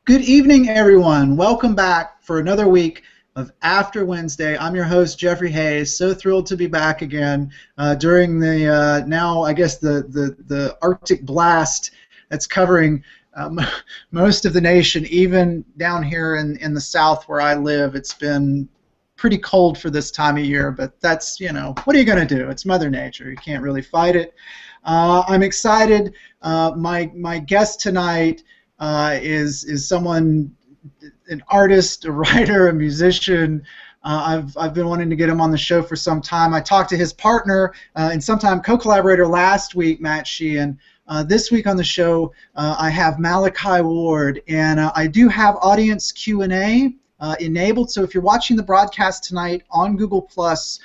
Good evening, everyone. Welcome back for another week of After Wednesday. I'm your host, Jeffrey Hayes. So thrilled to be back again during the now, I guess, the Arctic blast that's covering most of the nation, even down here in the south where I live. It's been pretty cold for this time of year, but that's, what are you going to do? It's Mother Nature. You can't really fight it. I'm excited. My guest tonight is someone, an artist, a writer, a musician. I've been wanting to get him on the show for some time. I talked to his partner and sometime co-collaborator last week, Matt Sheean. This week on the show, I have Malachi Ward, and I do have audience Q&A enabled. So if you're watching the broadcast tonight on Google Plus,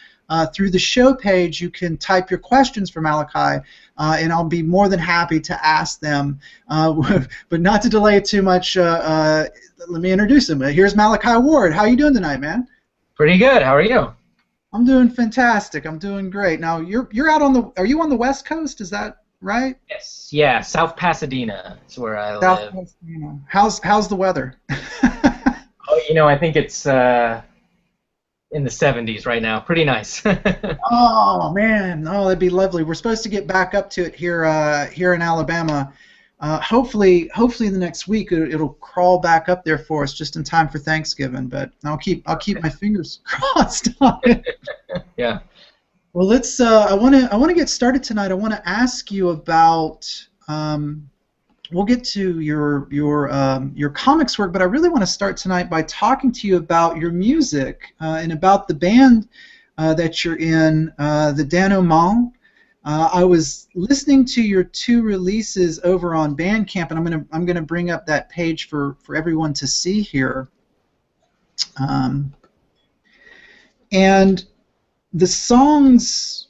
through the show page, you can type your questions for Malachi, and I'll be more than happy to ask them. But not to delay too much, let me introduce him. Here's Malachi Ward. How you doing tonight, man? Pretty good. How are you? I'm doing fantastic. I'm doing great. Now you're out on the. Are you on the West Coast? Is that right? Yes. Yeah. South Pasadena is where I South live. Pasadena. How's the weather? Oh, I think it's in the 70s right now. Pretty nice. Oh man, oh that'd be lovely. We're supposed to get back up to it here in Alabama. Hopefully in the next week it'll crawl back up there for us just in time for Thanksgiving. But I'll keep my fingers crossed on it. Yeah. Well, let's. I want to get started tonight. I want to ask you about. We'll get to your comics work, but I really want to start tonight by talking to you about your music and about the band that you're in, the Denouement. I was listening to your two releases over on Bandcamp, and I'm gonna bring up that page for everyone to see here. And the songs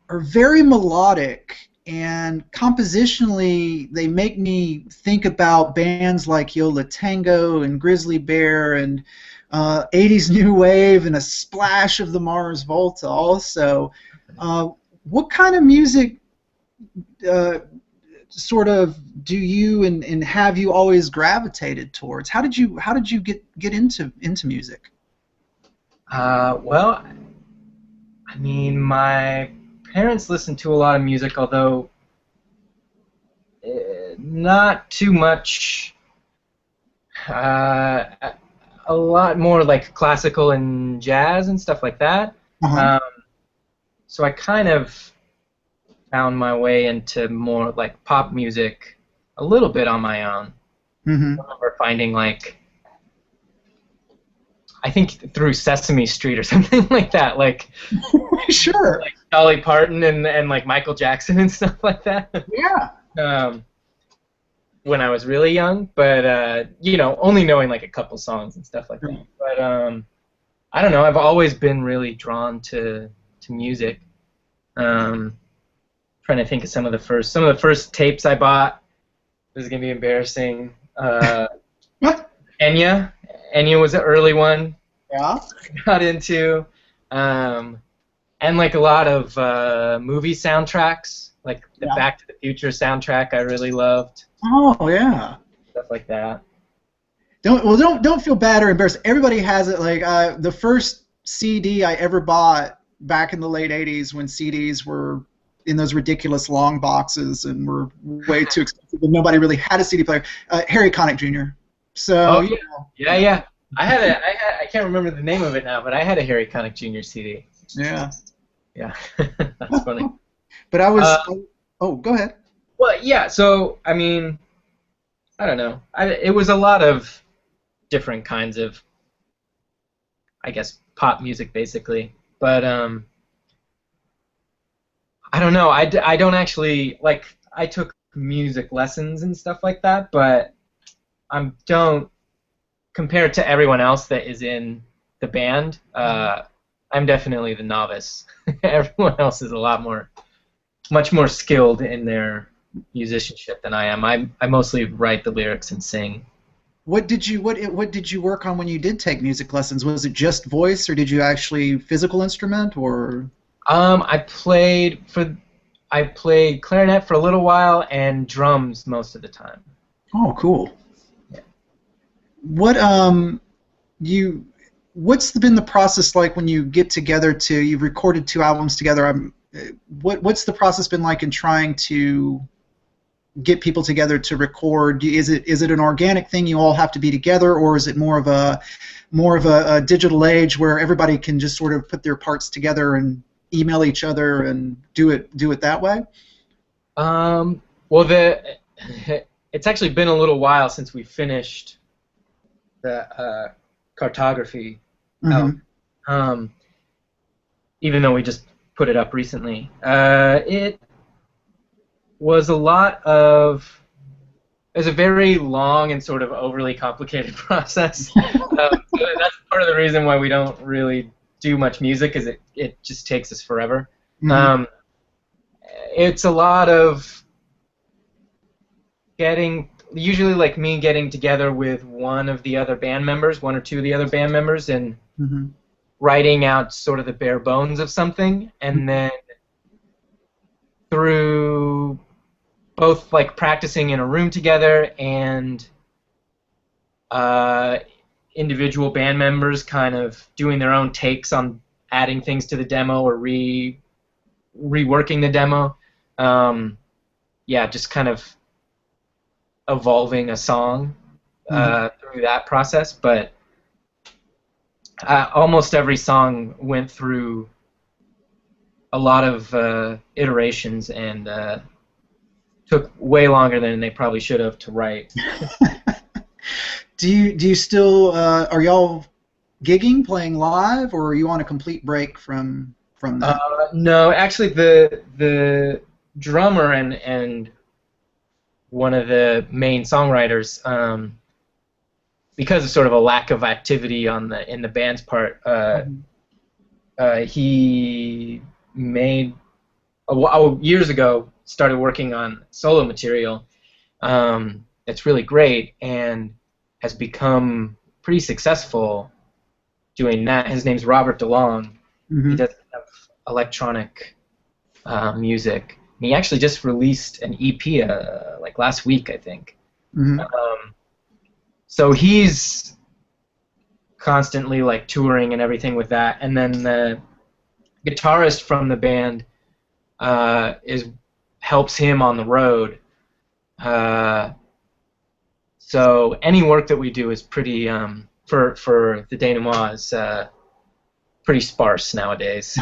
are very melodic. And compositionally, they make me think about bands like Yo La Tengo and Grizzly Bear and 80s New Wave and a splash of the Mars Volta also. What kind of music sort of do you and have you always gravitated towards? How did you get into music? Well, I mean, my parents listened to a lot of music, although not too much. A lot more like classical and jazz and stuff like that. Uh-huh. So I kind of found my way into more like pop music a little bit on my own. Mm-hmm. I remember finding I think through Sesame Street or something like that, Sure. Like Dolly Parton and like Michael Jackson and stuff like that. Yeah. When I was really young, but only knowing like a couple songs and stuff like that. But I don't know. I've always been really drawn to music. Trying to think of some of the first tapes I bought. This is gonna be embarrassing. What? Enya was an early one. Yeah. I got into, and like a lot of movie soundtracks, like the Back to the Future soundtrack I really loved. Oh yeah. Stuff like that. Don't feel bad or embarrassed. Everybody has it. Like the first CD I ever bought back in the late '80s, when CDs were in those ridiculous long boxes and were way too expensive, and nobody really had a CD player. Harry Connick Jr. So yeah. I can't remember the name of it now, but I had a Harry Connick Jr. CD. Yeah. That's funny. But I was. Go ahead. Well, yeah. So I mean, I don't know. It was a lot of different kinds of, I guess, pop music basically. But I don't know. I don't actually like. I took music lessons and stuff like that, but don't, compared to everyone else that is in the band, I'm definitely the novice. Everyone else is much more skilled in their musicianship than I am. I mostly write the lyrics and sing. What did you work on when you did take music lessons? Was it just voice, or did you actually physical instrument, or? I played clarinet for a little while and drums most of the time. Oh, cool. what you what's been the process like when you get together to you've recorded two albums together? What's the process been like in trying to get people together to record? Is it an organic thing? You all have to be together, or is it more of a digital age where everybody can just sort of put their parts together and email each other and do it that way? Well, it's actually been a little while since we finished the cartography Mm-hmm. album. Even though we just put it up recently. It was a lot of. It was a very long and sort of overly complicated process. So that's part of the reason why we don't really do much music, is it just takes us forever. Mm-hmm. Um, it's a lot of usually like me getting together with one of the other band members, one or two of the other band members, and Mm-hmm. writing out sort of the bare bones of something, and then through both like practicing in a room together and uh, individual band members kind of doing their own takes on adding things to the demo or reworking the demo. Yeah, just kind of evolving a song through that process. But almost every song went through a lot of iterations and took way longer than they probably should have to write. Do you still are y'all gigging, playing live, or are you on a complete break from that? No, actually, the drummer and one of the main songwriters, because of sort of a lack of activity in the band's part, he made years ago started working on solo material. It's really great and has become pretty successful doing that. His name's Robert DeLong. Mm-hmm. He does electronic music. And he actually just released an EP like last week, I think. Mm-hmm. So he's constantly like touring and everything with that. And then the guitarist from the band helps him on the road. So any work that we do is pretty for the denouement is pretty sparse nowadays.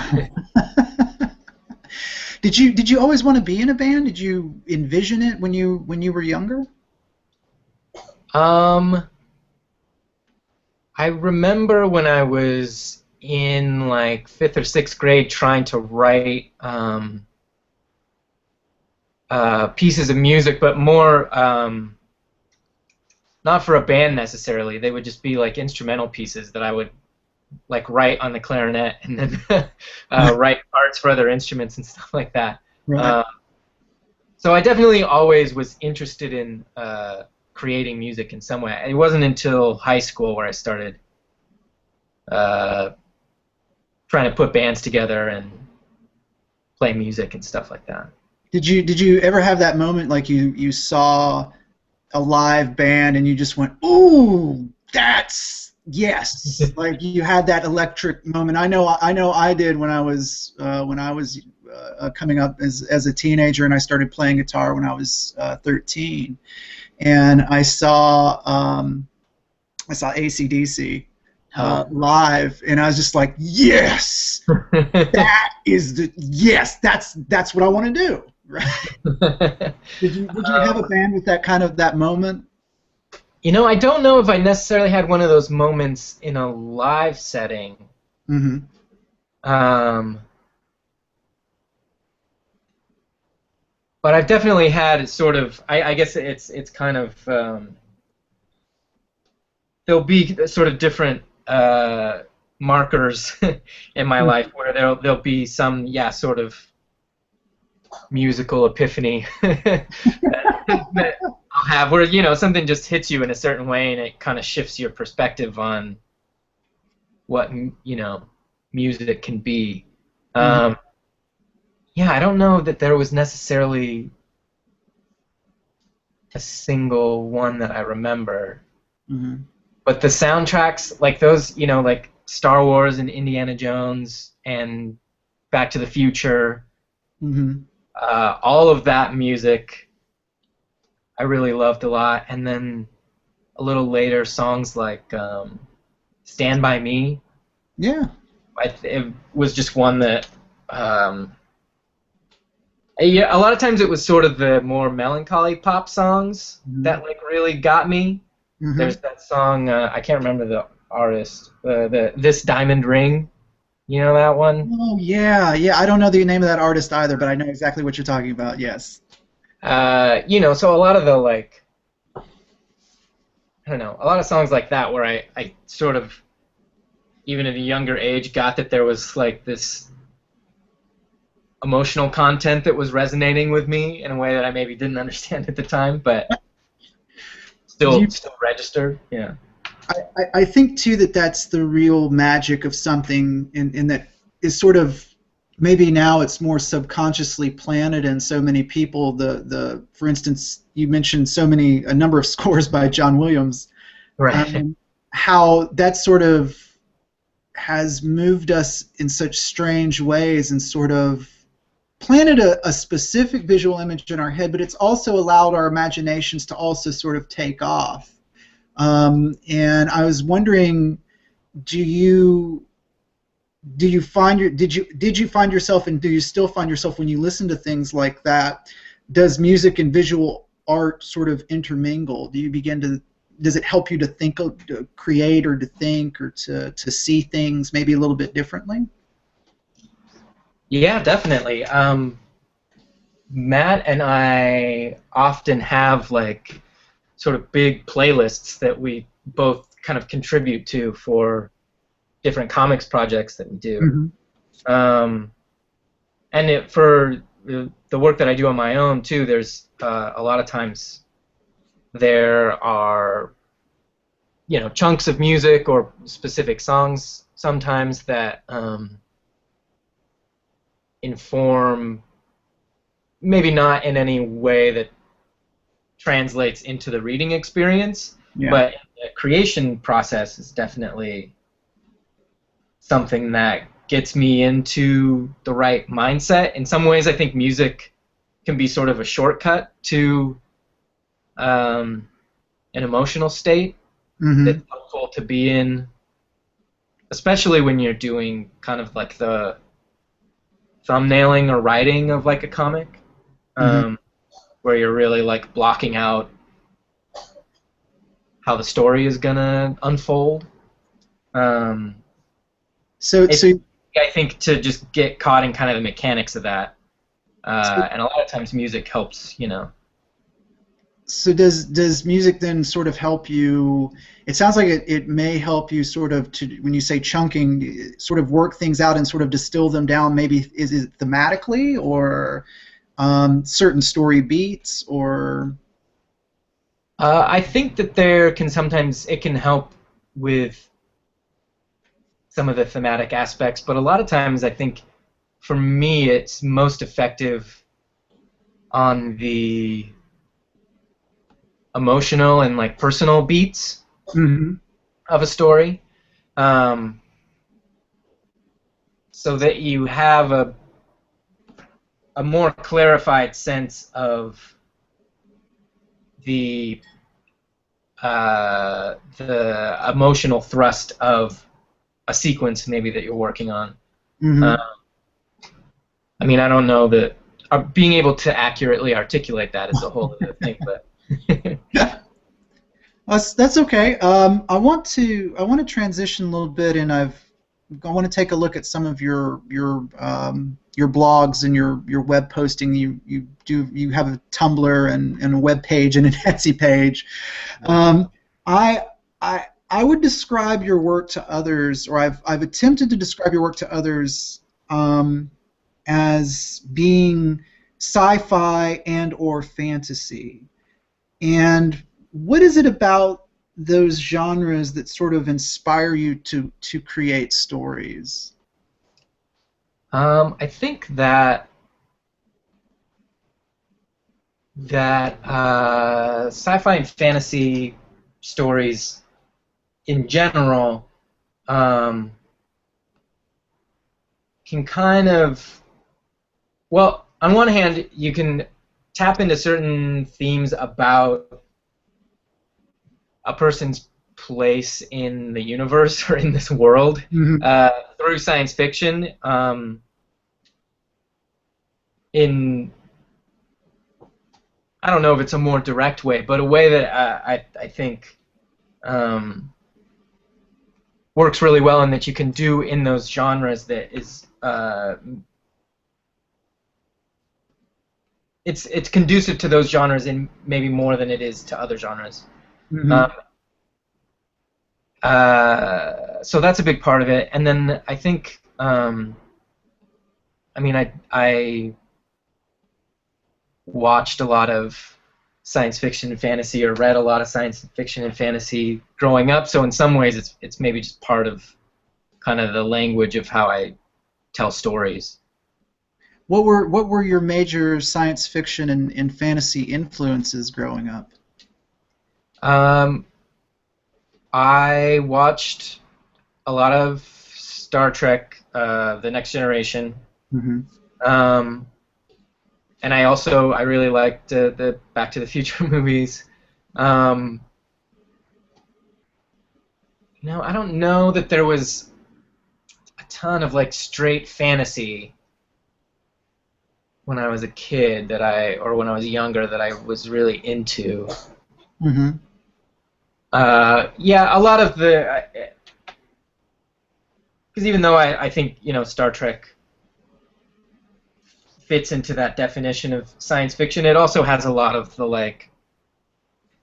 Did you always want to be in a band? Did you envision it when you were younger? I remember when I was in like 5th or 6th grade trying to write pieces of music, but more not for a band necessarily. They would just be like instrumental pieces that I would like write on the clarinet and then write parts for other instruments and stuff like that. Right. So I definitely always was interested in creating music in some way. It wasn't until high school where I started trying to put bands together and play music and stuff like that. Did you ever have that moment like you saw a live band and you just went, "Ooh, that's yes!" Like you had that electric moment. I know I did when I was coming up as a teenager, and I started playing guitar when I was 13, and I saw AC/DC live, and I was just like, "Yes, that's what I want to do." Right? Did you have a band with that moment? You know, I don't know if I necessarily had one of those moments in a live setting. Mm-hmm. But I've definitely had sort of. I guess it's kind of. There'll be sort of different markers in my life where there'll be some sort of musical epiphany that I'll have where something just hits you in a certain way and it kind of shifts your perspective on what music can be. I don't know that there was necessarily a single one that I remember. Mm-hmm. But the soundtracks, like those, like Star Wars and Indiana Jones and Back to the Future, Mm-hmm. all of that music I really loved a lot. And then a little later, songs like Stand By Me. Yeah. It was just one that, yeah, a lot of times it was sort of the more melancholy pop songs that like really got me. Mm-hmm. There's that song, I can't remember the artist, the This Diamond Ring. You know that one? Oh yeah, yeah. I don't know the name of that artist either, but I know exactly what you're talking about. Yes. So a lot of the like, I don't know, a lot of songs like that where I sort of, even at a younger age, got that there was like this emotional content that was resonating with me in a way that I maybe didn't understand at the time, but You, still registered. Yeah. I think too that that's the real magic of something in that is sort of maybe now it's more subconsciously planted in so many people. The for instance, you mentioned a number of scores by John Williams. Right. How that sort of has moved us in such strange ways and sort of planted a specific visual image in our head, but it's also allowed our imaginations to also sort of take off. And I was wondering, do you did you find yourself, and do you still find yourself when you listen to things like that? Does music and visual art sort of intermingle? Does it help you to to create, or to think, or to see things maybe a little bit differently? Yeah, definitely. Matt and I often have like sort of big playlists that we both kind of contribute to for different comics projects that we do. Mm-hmm. And for the work that I do on my own too, there's a lot of times there are chunks of music or specific songs sometimes that inform, maybe not in any way that translates into the reading experience, Yeah. but the creation process is definitely something that gets me into the right mindset. In some ways, I think music can be sort of a shortcut to an emotional state Mm-hmm. that's helpful to be in, especially when you're doing kind of like the thumbnailing or writing of like a comic, Mm-hmm. where you're really like blocking out how the story is gonna unfold. Um, So, it's, so, I think, to just get caught in kind of the mechanics of that, so and a lot of times music helps. So does music then sort of help you? It sounds like it may help you sort of to, when you say chunking, sort of work things out and sort of distill them down. Maybe is it thematically, or certain story beats, or I think that it can help with some of the thematic aspects, but a lot of times I think for me it's most effective on the emotional and like personal beats mm-hmm. of a story, so that you have a more clarified sense of the emotional thrust of a sequence maybe that you're working on. Mm-hmm. Uh, I mean, I don't know that being able to accurately articulate that is a whole other thing, but That's okay. I want to transition a little bit, and I want to take a look at some of your blogs and your web posting. You have a Tumblr and a web page and an Etsy page. Um, I I would describe your work to others, or I've attempted to describe your work to others as being sci-fi and or fantasy. And what is it about those genres that sort of inspire you to create stories? I think that sci-fi and fantasy stories in general can kind of, well, on one hand, you can tap into certain themes about a person's place in the universe or in this world through science fiction. In, I don't know if it's a more direct way, but a way that I think works really well, and that you can do in those genres that is it's conducive to those genres in maybe more than it is to other genres. So that's a big part of it, and then I think I watched a lot of science fiction and fantasy, or read a lot of science fiction and fantasy growing up. So in some ways, it's maybe just part of kind of the language of how I tell stories. What were your major science fiction and fantasy influences growing up? I watched a lot of Star Trek, The Next Generation. And I really liked the Back to the Future movies. I don't know that there was a ton of like straight fantasy when I was a kid or when I was younger that I was really into. Yeah, a lot of the, because even though I think Star Trek fits into that definition of science fiction, it also has a lot of the like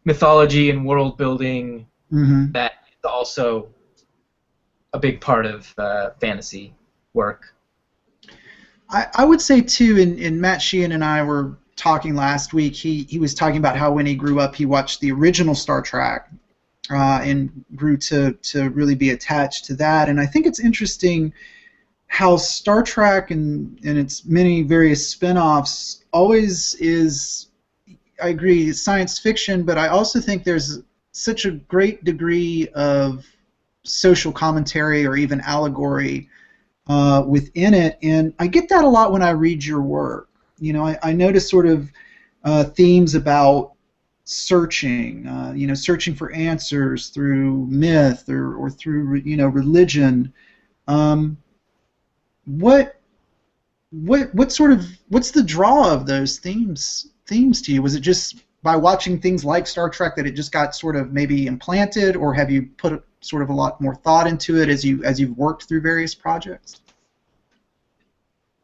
mythology and world building that is also a big part of fantasy work. I would say too, and Matt Sheean and I were talking last week, he was talking about how when he grew up he watched the original Star Trek and grew to really be attached to that. And I think it's interesting how Star Trek and its many various spin-offs always is, I agree, science fiction, but I also think there's such a great degree of social commentary or even allegory within it, and I get that a lot when I read your work. I notice sort of themes about searching, searching for answers through myth or through religion. What's the draw of those themes to you? Was it just by watching things like Star Trek that it just got sort of maybe implanted, or have you put sort of a lot more thought into it as you've worked through various projects?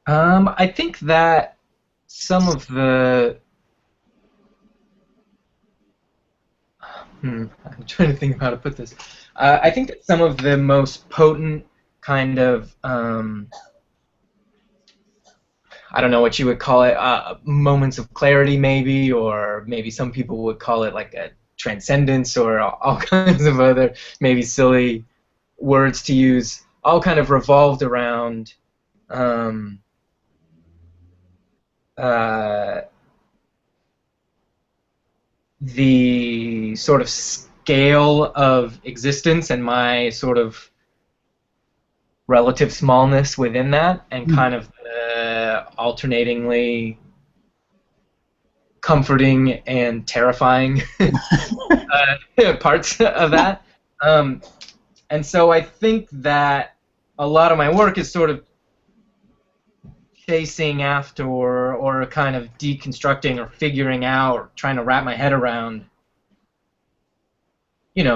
I think that some of the I'm trying to think of how to put this. I think that some of the most potent kind of I don't know what you would call it, moments of clarity maybe, or maybe some people would call it like a transcendence, or all kinds of other maybe silly words to use, all kind of revolved around the sort of scale of existence and my sort of relative smallness within that, and kind of alternatingly comforting and terrifying parts of that. And so I think that a lot of my work is sort of chasing after or kind of deconstructing or figuring out or trying to wrap my head around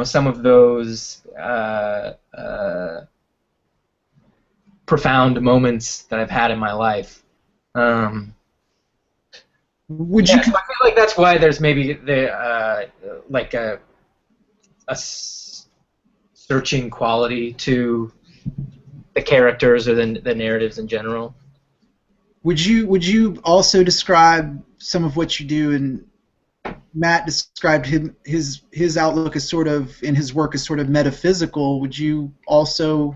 some of those profound moments that I've had in my life. Would you? So I feel like that's why there's maybe like a searching quality to the characters or the narratives in general. Would you also describe some of what you do? And Matt described his outlook as sort of, in his work, as sort of metaphysical. Would you also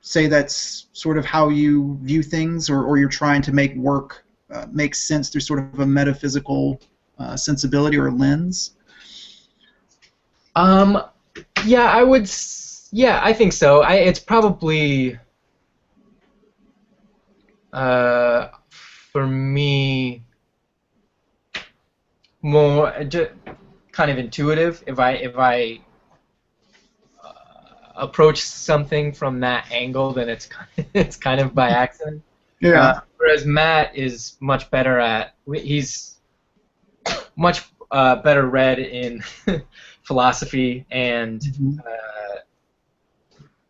say that's sort of how you view things, or you're trying to make work make sense through sort of a metaphysical sensibility or lens? Yeah, I would Yeah, I think so. It's probably for me more kind of intuitive. If I approach something from that angle, then it's kind of by accident. Yeah. Whereas Matt is much better he's much better read in philosophy and Mhm.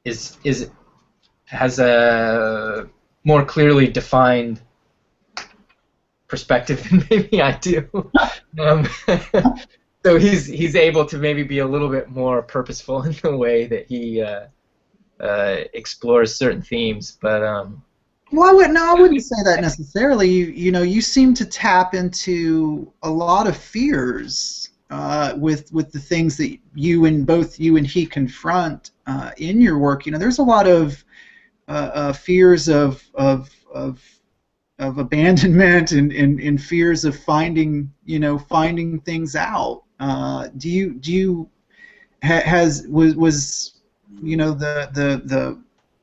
is has a more clearly defined perspective than maybe I do. Um, so he's able to maybe be a little bit more purposeful in the way that he explores certain themes. But Well, I wouldn't say that necessarily. You seem to tap into a lot of fears with the things that both you and he confront in your work. There's a lot of fears of abandonment and fears of finding things out. Do you was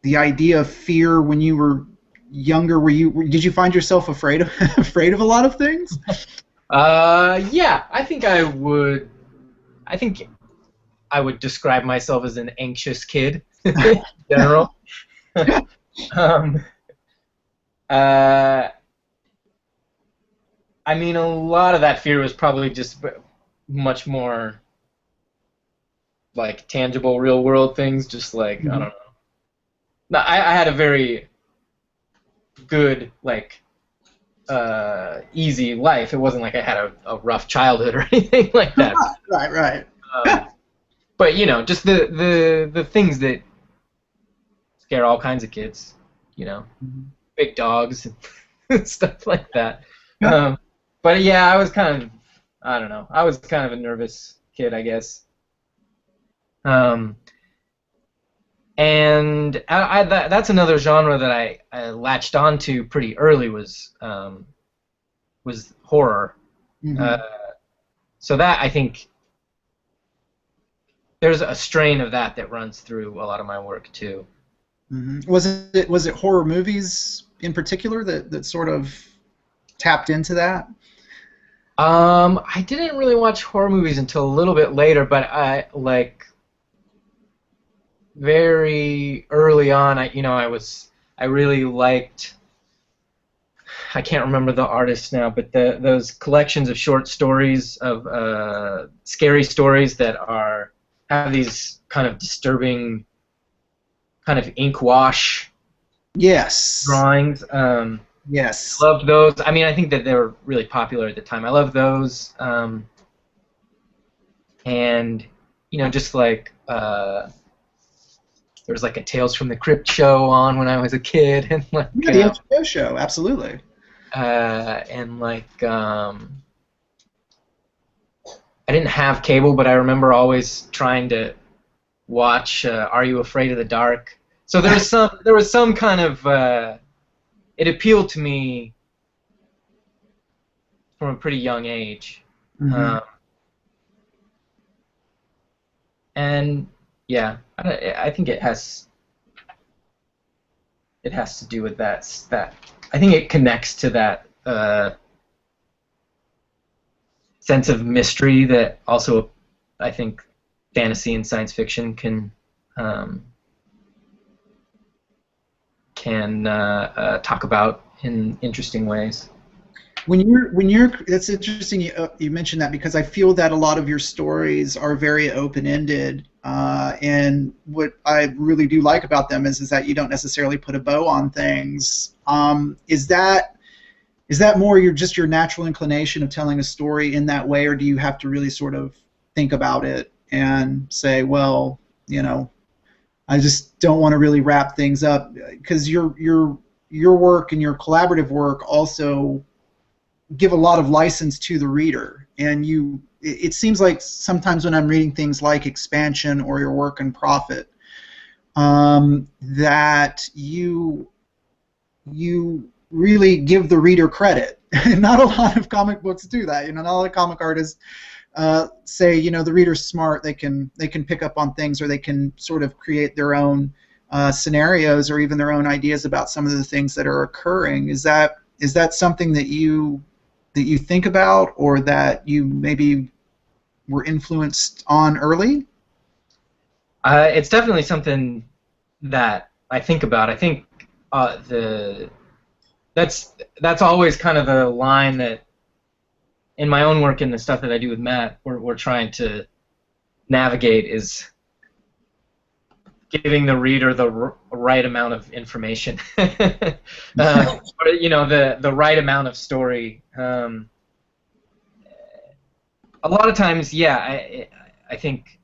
the idea of fear when you were younger? Did you find yourself afraid of afraid of a lot of things? yeah, I think I would describe myself as an anxious kid in general. um, uh, I mean, a lot of that fear was probably just much more like tangible, real world things. Just like I don't Mhm. know. No, I had a very good easy life. It wasn't like I had a rough childhood or anything like that. Right, right. Um, but just the things that scare all kinds of kids. You know, Mhm. big dogs and stuff like that. Um, but yeah, I don't know. I was kind of a nervous kid, I guess. Um, and that's another genre that I latched onto pretty early was horror. Uh, Mhm. so that I think there's a strain of that runs through a lot of my work too. Mhm. Was it horror movies in particular that sort of tapped into that? I didn't really watch horror movies until a little bit later, but very early on. I really liked. I can't remember the artist now, but those collections of short stories of scary stories that have these kind of disturbing kind of ink wash Yes. drawings. Yes. Loved those. I mean, I think that they were really popular at the time. I love those, and just like there was like a Tales from the Crypt show on when I was a kid, and Yeah, the HBO show, absolutely. and I didn't have cable, but I remember always trying to watch Are You Afraid of the Dark? So there was some kind of it appealed to me from a pretty young age, Hmm. um, and yeah, I think it has to do with that. I think it connects to that sense of mystery that also I think fantasy and science fiction um, can talk about in interesting ways. When you're that's interesting you mentioned that because I feel that a lot of your stories are very open-ended, and what I really do like about them is that you don't necessarily put a bow on things. Is that more your natural inclination of telling a story in that way, or do you have to really sort of think about it and say, well, I just don't want to really wrap things up because your work and your collaborative work also give a lot of license to the reader, and it seems like sometimes when I'm reading things like Expansion or your work in Profit, that you really give the reader credit. Not a lot of comic books do that. Not a lot of comic artists say, the reader's smart, they can pick up on things, or they can sort of create their own scenarios, or even their own ideas about some of the things that are occurring. Is that something that you think about, or that you maybe were influenced on early? It's definitely something that I think about. I think that's always kind of the line that in my own work and the stuff that I do with Matt, we're trying to navigate, is giving the reader the right amount of information, or the right amount of story. A lot of times, yeah, I think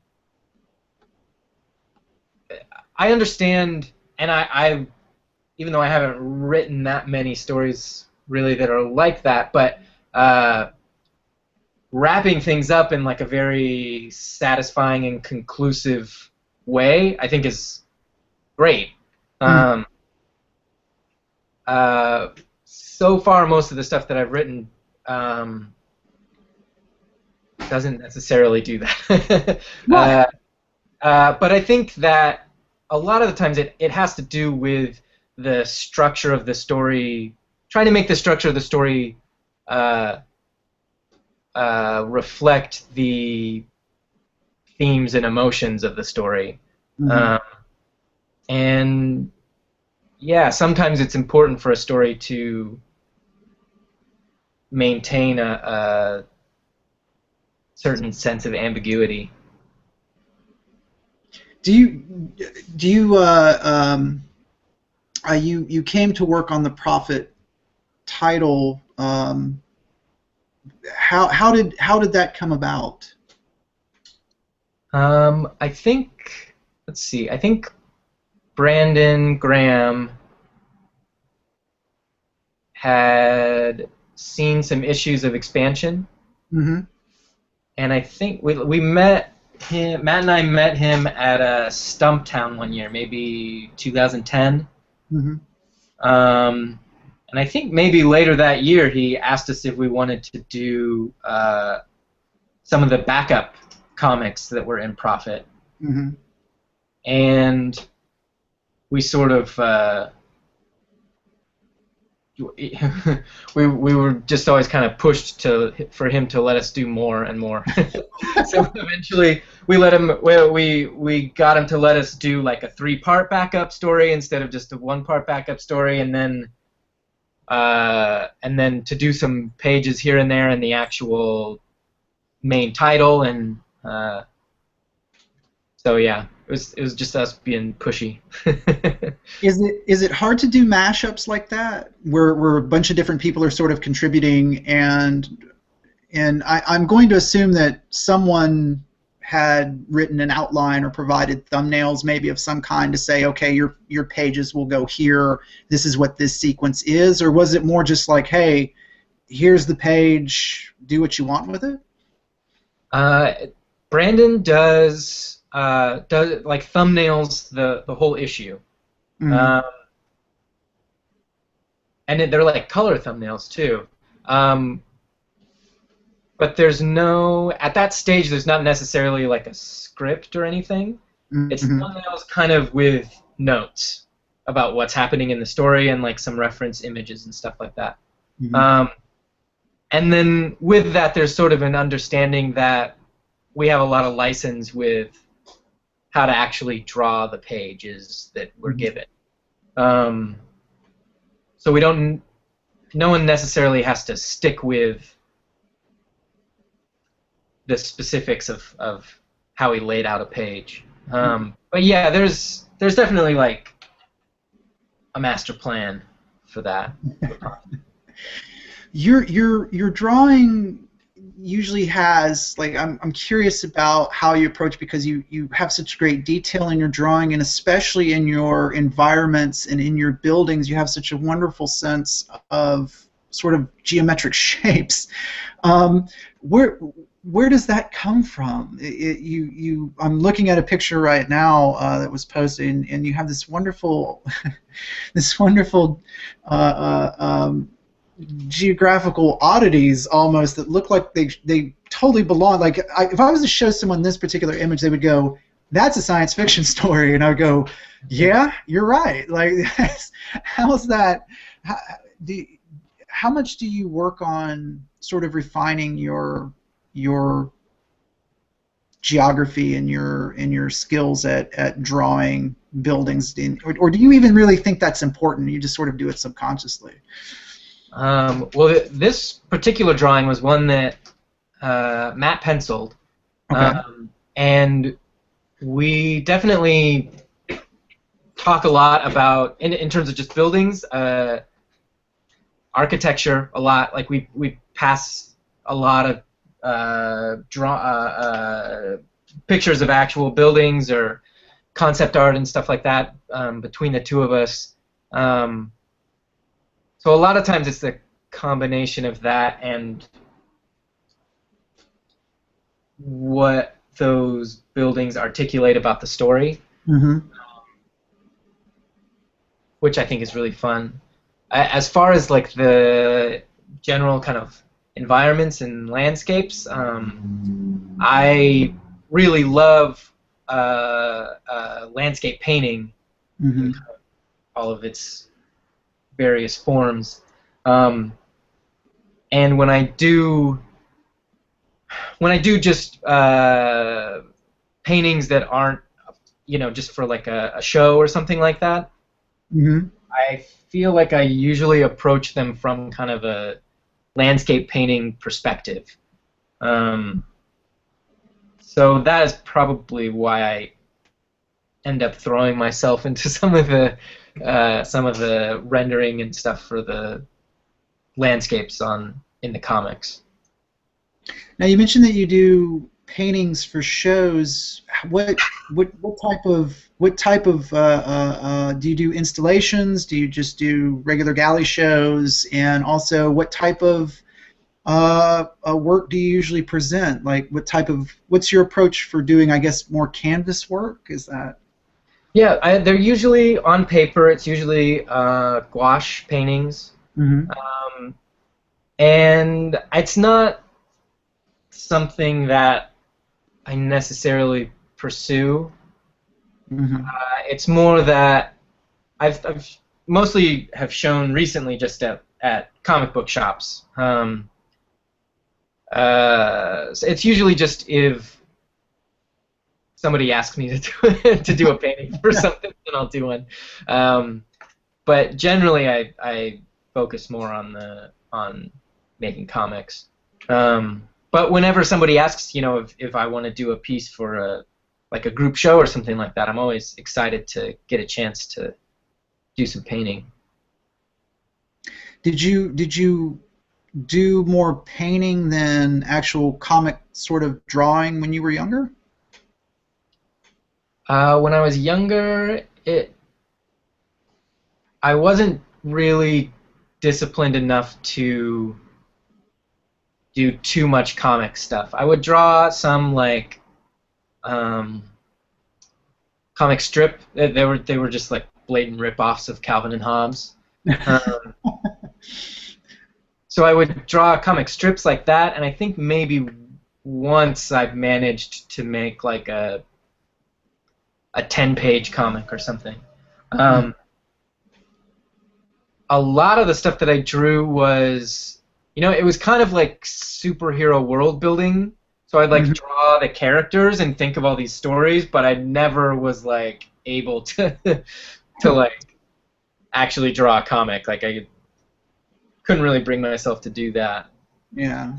I understand, and I even though I haven't written that many stories really that are like that, but wrapping things up in like a very satisfying and conclusive way, I think is great. So far, most of the stuff that I've written doesn't necessarily do that. But I think that a lot of the times it has to do with the structure of the story, trying to make the structure of the story reflect the themes and emotions of the story. And yeah, sometimes it's important for a story to maintain a certain sense of ambiguity. You came to work on the Prophet title. How did that come about? I think, let's see, I think Brandon Graham had seen some issues of expansion, and I think we met him. Matt and I met him at a Stumptown one year, maybe 2010. And I think maybe later that year he asked us if we wanted to do some of the backup comics that were in Prophet. And we sort of we were just always kind of pushed for him to let us do more and more. So eventually we let him. We got him to let us do like a 3-part backup story instead of just a 1-part backup story, and then to do some pages here and there in the actual main title, and so yeah, it was just us being pushy. Is it hard to do mashups like that, where a bunch of different people are sort of contributing, and I'm going to assume that someone had written an outline or provided thumbnails maybe of some kind to say, okay, your pages will go here, this is what this sequence is, or was it more just like, hey, here's the page, do what you want with it? Brandon does like thumbnails the whole issue, and they're like color thumbnails too. But there's no, at that stage, there's not necessarily like a script or anything. It's thumbnails kind of with notes about what's happening in the story and like some reference images and stuff like that. And then with that, there's sort of an understanding that we have a lot of license with how to actually draw the pages that we're given. So we don't, no one necessarily has to stick with the specifics of how he laid out a page. But yeah, there's definitely like a master plan for that. Your drawing usually has, like, I'm curious about how you approach, because you have such great detail in your drawing, and especially in your environments and in your buildings, you have such a wonderful sense of sort of geometric shapes. Where does that come from? I'm looking at a picture right now that was posted, and you have this wonderful, geographical oddities almost that look like they totally belong. Like, if I was to show someone this particular image, they would go, "That's a science fiction story," and I would go, "Yeah, you're right." Like, how's that? How, how much do you work on sort of refining your geography and your skills at drawing buildings, or do you even really think that's important? You just sort of do it subconsciously. Well, this particular drawing was one that Matt penciled, Okay. and we definitely talk a lot about, in terms of just buildings, architecture a lot. Like we pass a lot of pictures of actual buildings or concept art and stuff like that between the two of us. So a lot of times it's the combination of that and what those buildings articulate about the story, which I think is really fun. As far as like the general kind of environments and landscapes, I really love landscape painting, all of its various forms, and when I do just paintings that aren't, just for like a show or something like that, I feel like I usually approach them from kind of a landscape painting perspective. So that is probably why I end up throwing myself into some of the rendering and stuff for the landscapes in the comics. Now you mentioned that you do paintings for shows. What type of do you do installations? Do you just do regular galley shows? And also, what type of work do you usually present? Like, what's your approach for doing, I guess, more canvas work? Is that? Yeah, they're usually on paper. It's usually gouache paintings, and it's not something that I necessarily pursue. It's more that I've mostly have shown recently just at comic book shops. So it's usually just if somebody asks me to do a painting for something, then I'll do one. But generally, I focus more on making comics. But whenever somebody asks, if I want to do a piece for like a group show or something like that, I'm always excited to get a chance to do some painting. Did you do more painting than actual comic sort of drawing when you were younger? When I was younger, I wasn't really disciplined enough to do too much comic stuff. I would draw some like comic strip. They were just like blatant rip-offs of Calvin and Hobbes. So I would draw comic strips like that, and I think maybe once I've managed to make like a 10-page comic or something. A lot of the stuff that I drew was, it was kind of like superhero world building. So I'd like draw the characters and think of all these stories, but I never was like able to like actually draw a comic. Like I couldn't really bring myself to do that. Yeah.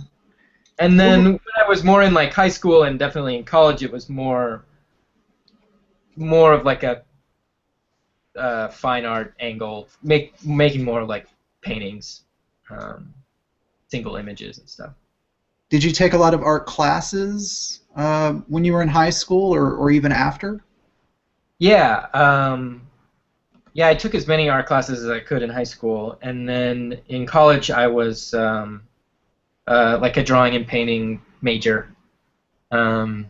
And then when I was more in like high school and definitely in college, it was more of like a fine art angle, making more like paintings, single images and stuff. Did you take a lot of art classes when you were in high school or even after? Yeah. I took as many art classes as I could in high school, and then in college I was like a drawing and painting major, and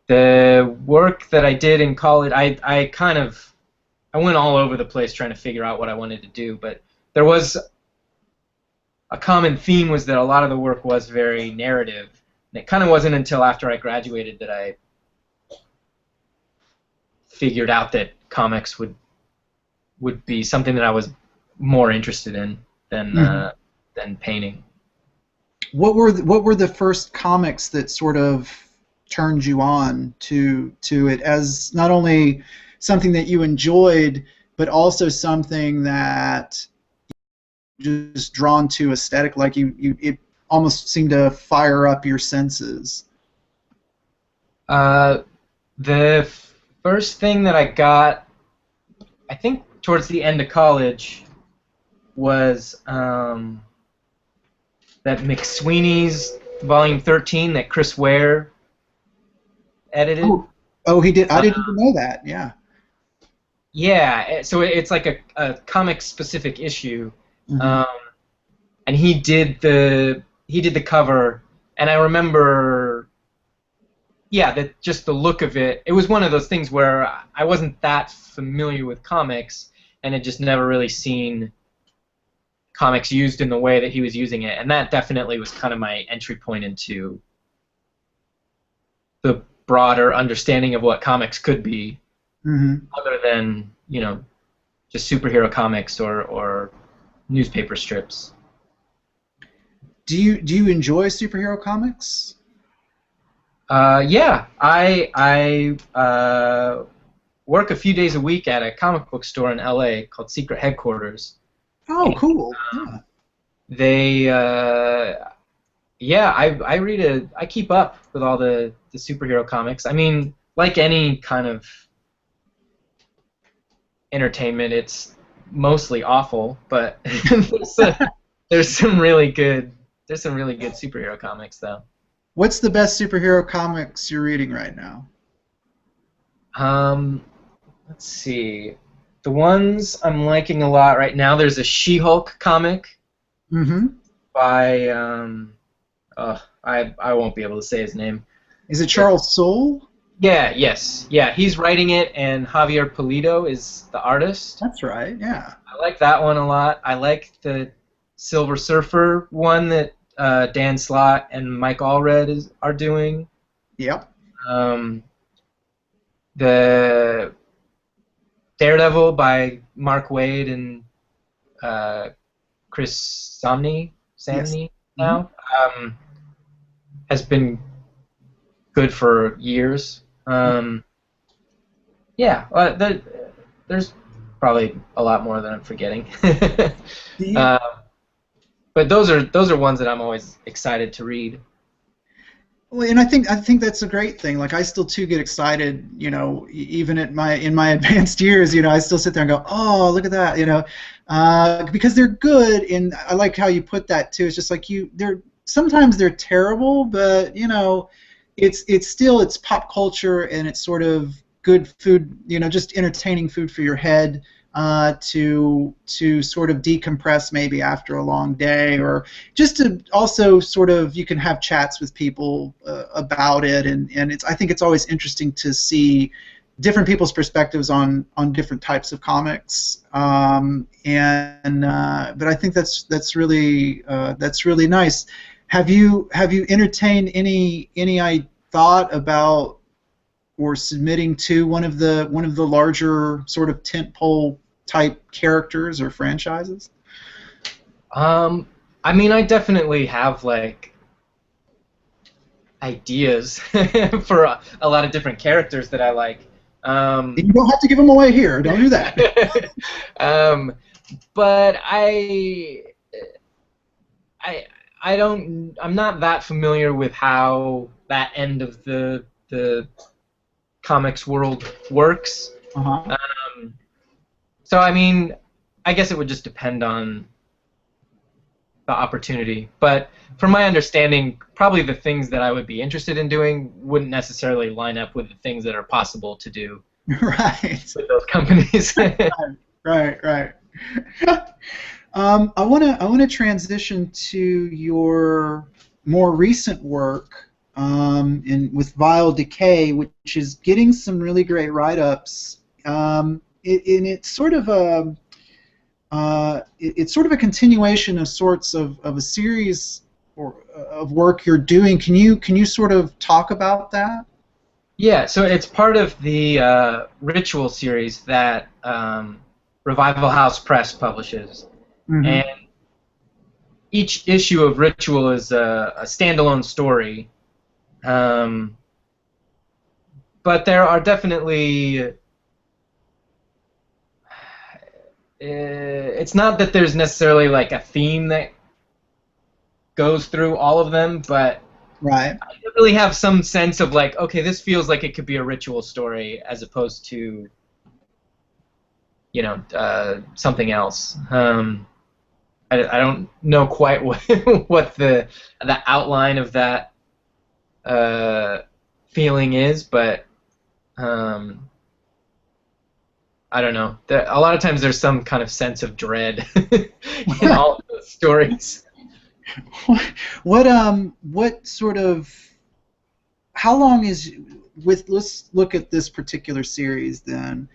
the work that I did in college, I went all over the place trying to figure out what I wanted to do, but there was a common theme was that a lot of the work was very narrative. And it kind of wasn't until after I graduated that I figured out that comics would be something that I was more interested in than painting. What were the first comics that sort of turned you on to it as not only something that you enjoyed, but also something that you just drawn to aesthetic, like it almost seemed to fire up your senses? The first thing that I got, I think towards the end of college, was that McSweeney's Volume 13 that Chris Ware edited. Oh, he did. I didn't even know that. Yeah. Yeah, so it's like a comic-specific issue, Mm-hmm. And he did the cover, and I remember, yeah, that just the look of it. It was one of those things where I wasn't that familiar with comics, and had just never really seen comics used in the way that he was using it, and that definitely was kind of my entry point into the broader understanding of what comics could be, other than, you know, just superhero comics or newspaper strips. Do you enjoy superhero comics? Yeah, I work a few days a week at a comic book store in LA called Secret Headquarters. Oh, And, cool. Yeah. They, yeah, I keep up with all the superhero comics. I mean, like any kind of entertainment, it's mostly awful, but there's some really good superhero comics though. What's the best superhero comics you're reading right now? Let's see. The ones I'm liking a lot right now, there's a She-Hulk comic by I won't be able to say his name. Is it Charles Soule? Yeah, he's writing it, and Javier Pulido is the artist. That's right. Yeah. I like that one a lot. I like the Silver Surfer one that Dan Slott and Mike Allred are doing. Yep. The Daredevil by Mark Waid and Chris Samnee Yes. now has been good for years. Yeah, there's probably a lot more that I'm forgetting. But those are ones that I'm always excited to read. Well, and I think that's a great thing. Like I still too get excited, you know, even in my advanced years, you know, I still sit there and go, oh, look at that, you know, because they're good. And I like how you put that too. It's just like sometimes they're terrible, but you know, it's still pop culture and it's sort of good food, you know, just entertaining food for your head. To sort of decompress maybe after a long day, or just to also sort of you can have chats with people about it, and I think it's always interesting to see different people's perspectives on different types of comics, but I think that's really nice. Have you entertained any thought about or submitting to one of the larger sort of tentpole type characters or franchises? I mean, I definitely have like ideas for a lot of different characters that I like. You don't have to give them away here. Don't do that. But I'm not that familiar with how that end of the comics world works. Uh-huh. So I mean, I guess it would just depend on the opportunity. But from my understanding, probably the things that I would be interested in doing wouldn't necessarily line up with the things that are possible to do Right. with those companies. Right. I want to transition to your more recent work with Vile Decay, which is getting some really great write-ups. And it's sort of it's sort of a continuation of sorts of a series or of work you're doing. Can you sort of talk about that? Yeah, so it's part of the Ritual series that Revival House Press publishes, Mm-hmm. and each issue of Ritual is a standalone story. Um, but there are definitely it's not that there's necessarily like a theme that goes through all of them, but Right. I really have some sense of like, okay, this feels like it could be a Ritual story as opposed to, something else. I don't know quite what the outline of that feeling is, but I don't know. A lot of times there's some kind of sense of dread in all of those stories. What sort of how long is let's look at this particular series then.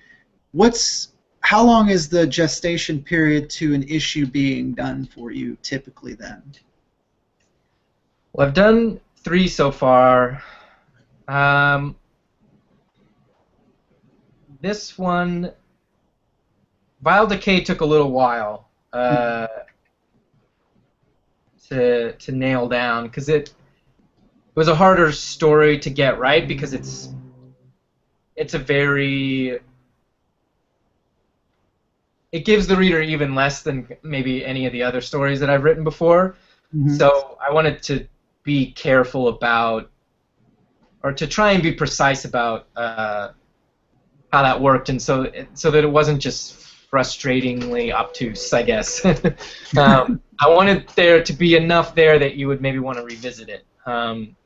How long is the gestation period to an issue being done for you typically then? Well, I've done 3 so far. This one, Vile Decay, took a little while to nail down because it was a harder story to get right because it's a very it gives the reader even less than maybe any of the other stories that I've written before. Mm-hmm. So I wanted to be careful about, or to try and be precise about how that worked, and so that it wasn't just frustratingly obtuse, I guess. I wanted there to be enough there that you would maybe want to revisit it. I'm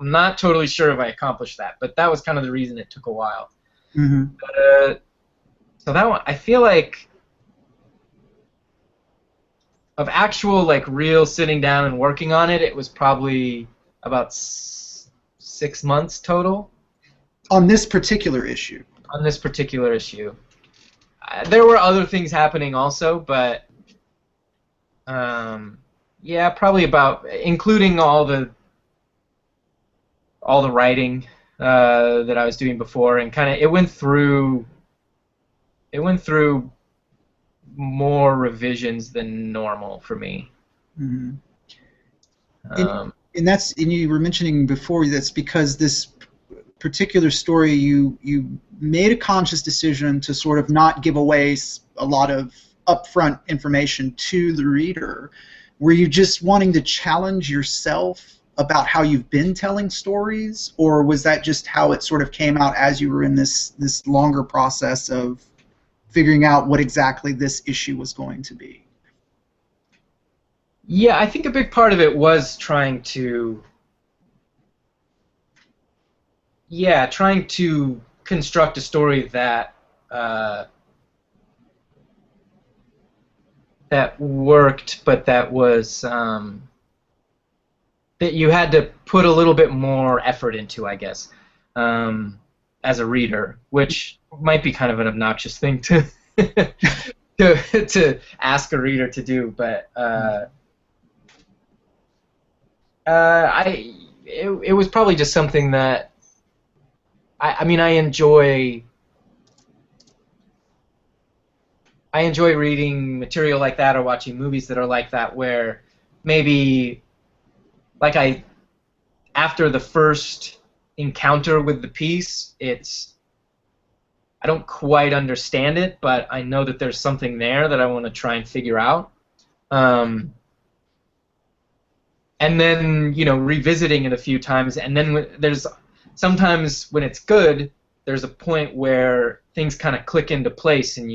not totally sure if I accomplished that, but that was kind of the reason it took a while. Mm-hmm. But, so that one, I feel like, of actual like real sitting down and working on it, it was probably about 6 months total. On this particular issue. On this particular issue, there were other things happening also, but yeah, probably about, including all the writing that I was doing before, and kind of it went through more revisions than normal for me. Mm-hmm. And you were mentioning before that's because this particular story you made a conscious decision to sort of not give away a lot of upfront information to the reader. Were you just wanting to challenge yourself about how you've been telling stories, or was that just how it sort of came out as you were in this longer process of figuring out what exactly this issue was going to be? Yeah, I think a big part of it was trying to construct a story that that worked, but that was that you had to put a little bit more effort into, I guess, as a reader, which might be kind of an obnoxious thing to to ask a reader to do, but it was probably just something that I mean, I enjoy reading material like that or watching movies that are like that, where maybe like after the first encounter with the piece, I don't quite understand it, but I know that there's something there that I want to try and figure out. And then, revisiting it a few times, and then sometimes when it's good, there's a point where things kind of click into place and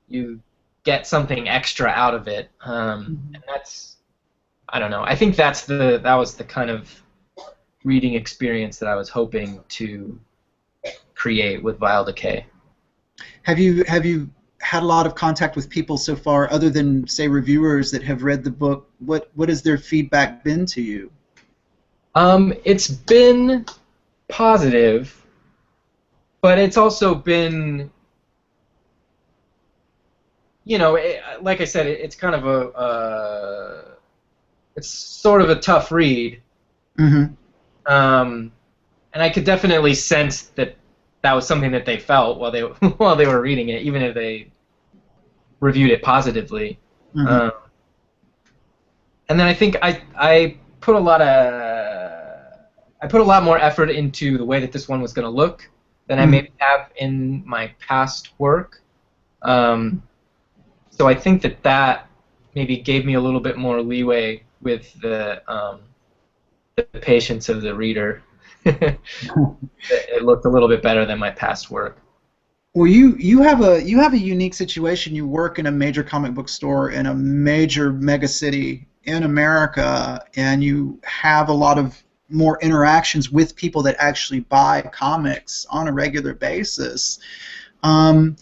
you get something extra out of it. And that's, I don't know, I think that was the kind of reading experience that I was hoping to create with Vile Decay. Have you had a lot of contact with people so far, other than, say, reviewers that have read the book? What has their feedback been to you? It's been positive, but it's also been you know, like I said, it's kind of it's sort of a tough read. Mm-hmm. Um, and I could definitely sense that that was something that they felt while they while they were reading it, even if they reviewed it positively. Mm-hmm. Um, and then I think I put a lot of I put a lot more effort into the way that this one was going to look than I Mm-hmm. maybe have in my past work. Um, so I think that that maybe gave me a little bit more leeway with the patience of the reader. It looked a little bit better than my past work. Well, you have a unique situation. You work in a major comic book store in a major mega city in America, and you have a lot of more interactions with people that actually buy comics on a regular basis. Do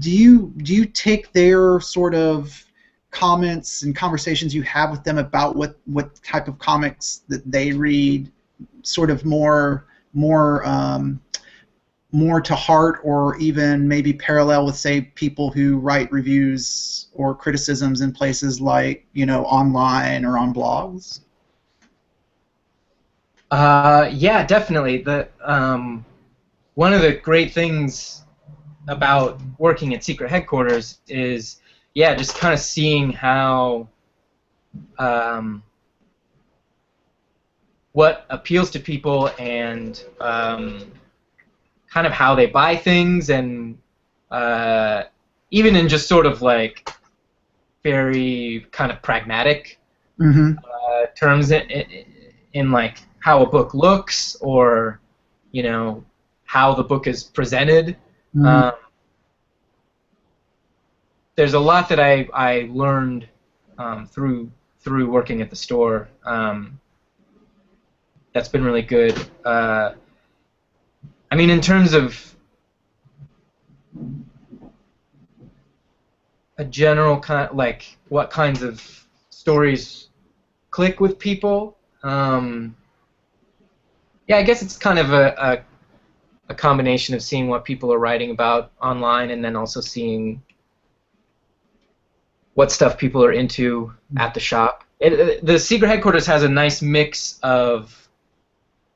you take their sort of comments and conversations you have with them about what type of comics that they read sort of more to heart, or even maybe parallel with, say, people who write reviews or criticisms in places like, online or on blogs? Yeah, definitely. One of the great things about working at secret headquarters is, yeah, just kind of seeing how um, what appeals to people and kind of how they buy things, and uh, even in just sort of like very kind of pragmatic Mm-hmm. terms in like how a book looks, or you know how the book is presented. Mm-hmm. Um, there's a lot that I learned through working at the store. That's been really good. I mean, in terms of a general kind, like what kinds of stories click with people. Yeah, I guess it's kind of a combination of seeing what people are writing about online, and then also seeing what stuff people are into at the shop. The secret headquarters has a nice mix of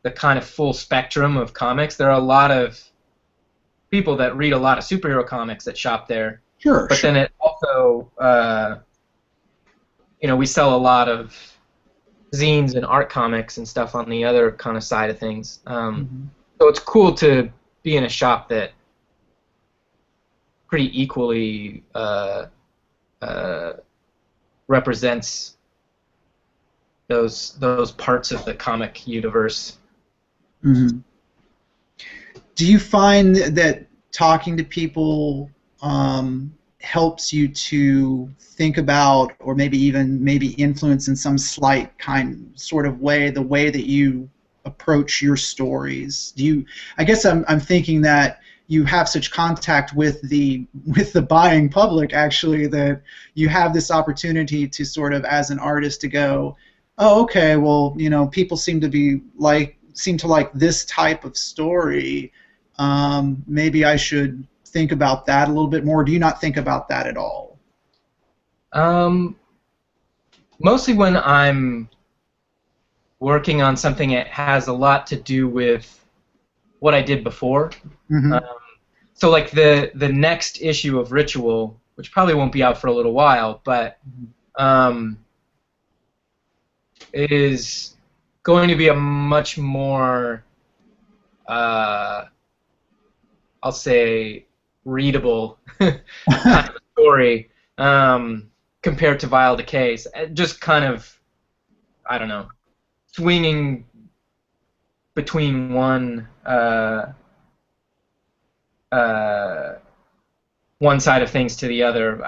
the kind of full spectrum of comics. There are a lot of people that read a lot of superhero comics that shop there, Sure, but sure. then it also, we sell a lot of zines and art comics and stuff on the other kind of side of things. Mm-hmm. So it's cool to be in a shop that pretty equally uh, represents those parts of the comic universe. Mm-hmm. Do you find that talking to people helps you to think about, or maybe influence in some slight kind sort of way, the way that you approach your stories? I guess I'm thinking that you have such contact with the buying public, actually, that you have this opportunity to sort of, as an artist, to go, oh, okay, well, people seem to like this type of story. Maybe I should think about that a little bit more. Do you not think about that at all? Um, Mostly when I'm working on something that has a lot to do with what I did before. Um, Mm-hmm. so like the next issue of Ritual, which probably won't be out for a little while, but um, is going to be a much more, uh, I'll say, readable kind of story, compared to Vile Decays. Just kind of, I don't know, swinging between uh, one side of things to the other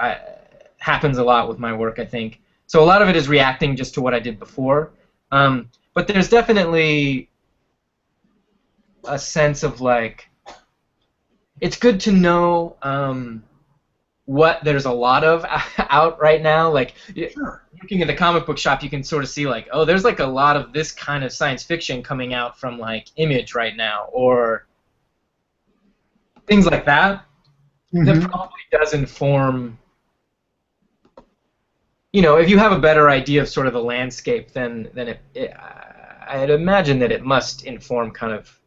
happens a lot with my work, I think. So a lot of it is reacting just to what I did before. But there's definitely a sense of like, it's good to know what there's a lot of out right now. Like, Sure. working in the comic book shop, you can sort of see like, oh, there's like a lot of this kind of science fiction coming out from like Image right now, or things like that. that probably does inform. If you have a better idea of sort of the landscape, then I'd imagine that it must inform kind of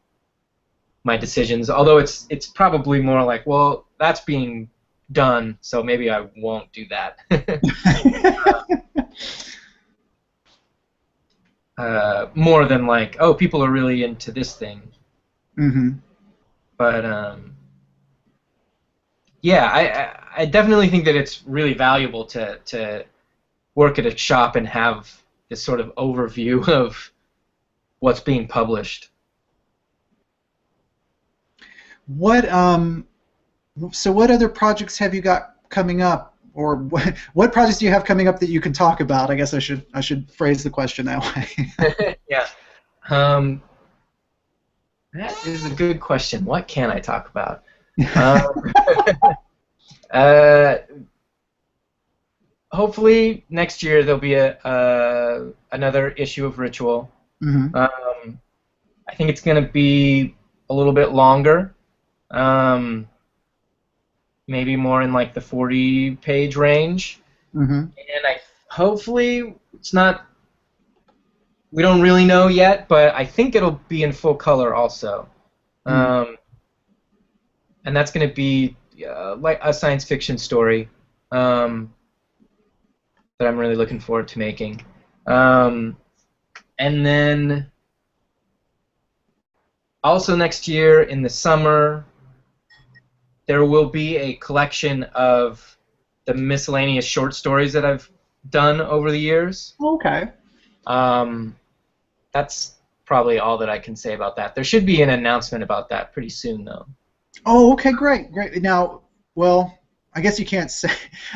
my decisions. Although it's probably more like, well, that's being done, so maybe I won't do that. More than like, oh, people are really into this thing. But yeah, I definitely think that it's really valuable to work at a shop and have this sort of overview of what's being published. So what other projects have you got coming up, or what projects do you have coming up that you can talk about? I guess I should phrase the question that way. Yeah, that is a good question. What can I talk about? Hopefully next year there'll be another issue of Ritual. I think it's going to be a little bit longer. Maybe more in like the 40-page range. And hopefully it's not. We don't really know yet, but I think it'll be in full color also. And that's going to be like a science fiction story that I'm really looking forward to making. And then also next year in the summer, there will be a collection of the miscellaneous short stories that I've done over the years. Okay. That's probably all that I can say about that. There should be an announcement about that pretty soon, though. Oh, okay, great. Now, well, I guess you can't say.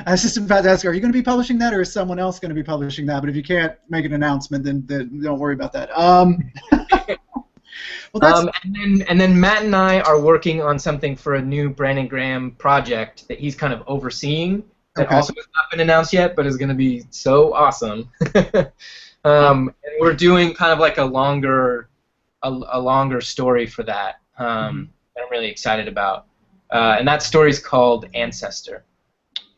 I was just about to ask, are you going to be publishing that, or is someone else going to be publishing that? But if you can't make an announcement, then don't worry about that. Well, and then Matt and I are working on something for a new Brandon Graham project that he's kind of overseeing that also has not been announced yet, but is going to be so awesome. And we're doing kind of like a longer story for that. That I'm really excited about. And that story's called Ancestor.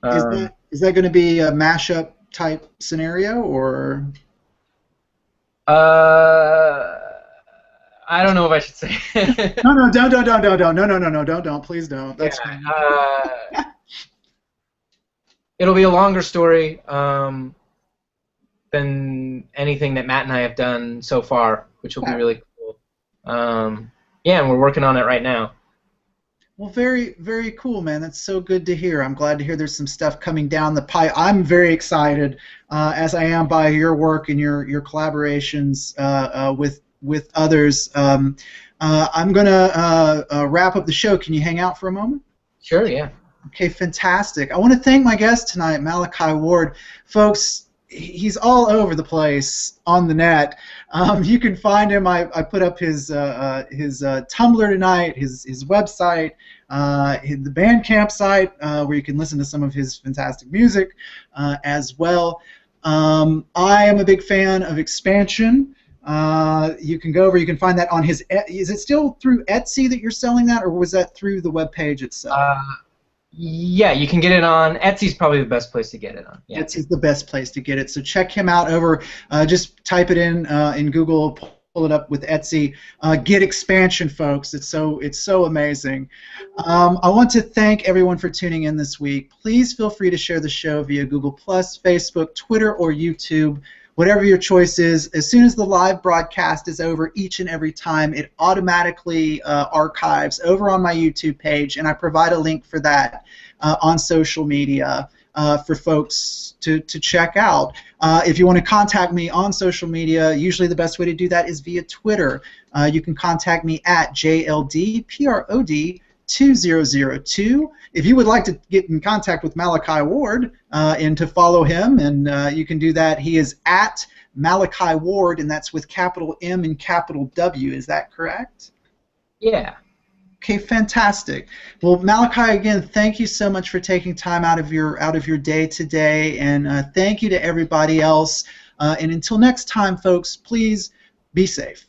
Is that going to be a mashup type scenario, or? I don't know if I should say. No, don't, please don't. That's it'll be a longer story than anything that Matt and I have done so far, which will be really cool. Yeah, and we're working on it right now. Well, very, very cool, man. That's so good to hear. I'm glad to hear there's some stuff coming down the pipe. I'm very excited, as I am by your work and your collaborations with others. I'm going to wrap up the show. Can you hang out for a moment? Sure, yeah. Okay, fantastic. I want to thank my guest tonight, Malachi Ward. Folks, he's all over the place on the net. You can find him. I put up his Tumblr tonight, his website, the Bandcamp site, where you can listen to some of his fantastic music as well. I am a big fan of Expansion. You can go over. You can find that on his. Is it still through Etsy that you're selling that, or was that through the webpage itself? Yeah, you can get it on Etsy's probably the best place to get it on. Yeah. Etsy's the best place to get it. So check him out over. Just type it in Google, pull it up with Etsy. Get Expansion, folks. It's so amazing. I want to thank everyone for tuning in this week. Please feel free to share the show via Google+, Facebook, Twitter, or YouTube. Whatever your choice is, as soon as the live broadcast is over each and every time, it automatically archives over on my YouTube page, and I provide a link for that on social media for folks to check out. If you want to contact me on social media, usually the best way to do that is via Twitter. You can contact me at JLDPROD2002. If you would like to get in contact with Malachi Ward and to follow him, and you can do that. He is at Malachi Ward, and that's with capital M and capital W. Is that correct? Yeah. Okay, fantastic. Well, Malachi, again, thank you so much for taking time out of your day today, and thank you to everybody else. And until next time, folks, please be safe.